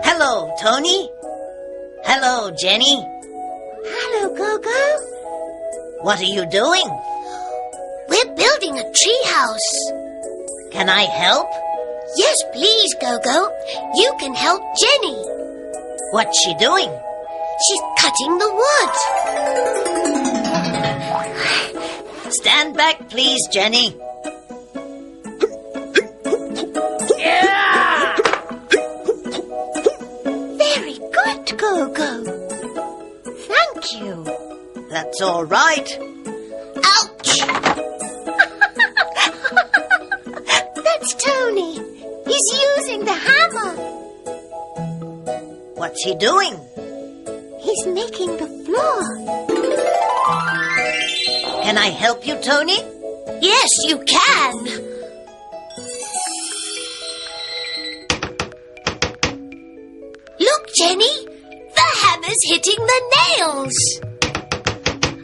Hello, Tony. Hello, Jenny. Hello, Gogo. What are you doing? We're building a tree house. Can I help? Yes, please, Gogo. You can help Jenny. What's she doing? She's cutting the wood. Stand back, please, Jenny. Very good, Gogo. Thank you. That's all right. Ouch! That's Tony. He's using the hammer. What's he doing? He's making the floor. Can I help you, Tony? Yes, you can. Look, Jenny. The hammer's hitting the nails.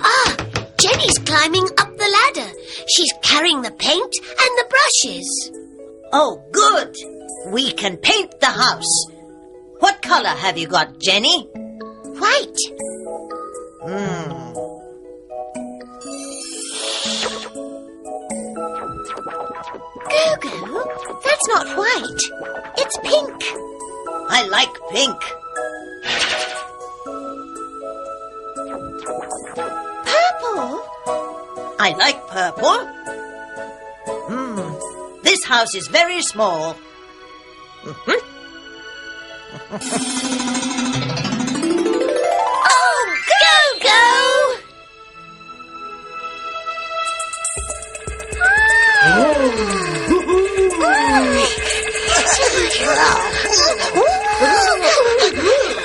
Ah, Jenny's climbing up the ladder. She's carrying the paint and the brushes. Oh, good. We can paint the house. What color have you got, Jenny? White. Gogo, that's not white. It's pink. I like pink. Purple? I like purple. This house is very small. Oh, Gogo!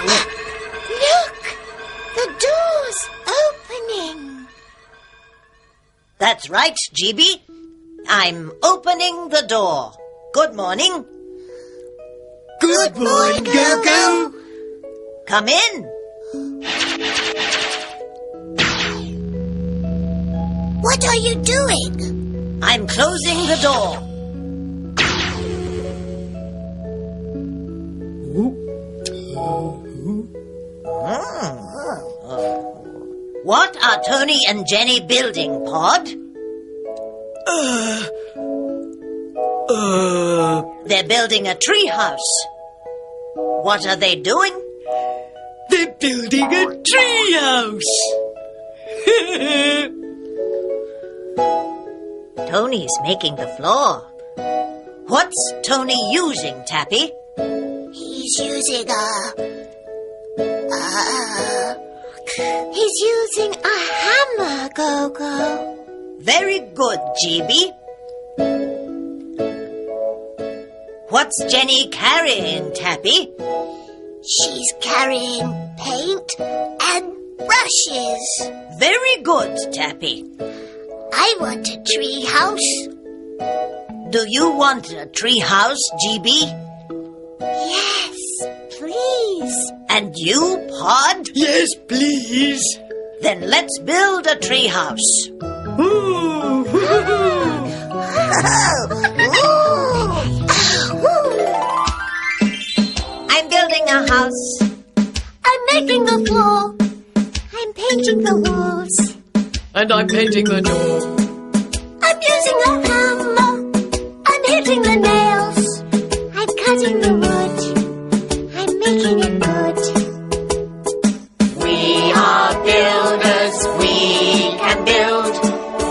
Look! The door's opening. That's right, GB. I'm opening the door. Good morning. Good morning, Gogo. Come in. What are you doing? I'm closing the door. What are Tony and Jenny building, Pod? They're building a tree house. What are they doing? They're building a tree house. Tony's making the floor. What's Tony using, Tappy? He's using He's using a hammer, Gogo. Very good, GB. What's Jenny carrying, Tappy? She's carrying paint and brushes. Very good, Tappy. I want a tree house. Do you want a tree house, GB? Yes, please. And you, Pod? Yes, please. Then let's build a tree house. I'm building a house. I'm making the floor. I'm painting the walls. And I'm painting the door. I'm using a hammer. I'm hitting the nails. I'm cutting the wood. I'm making it good. We are builders, we can build.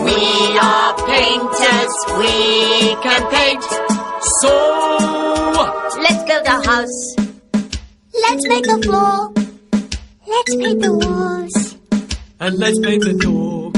We are painters, we can paint. So, Let's build a house. Let's make the floor. Let's paint the walls. and let's paint the door.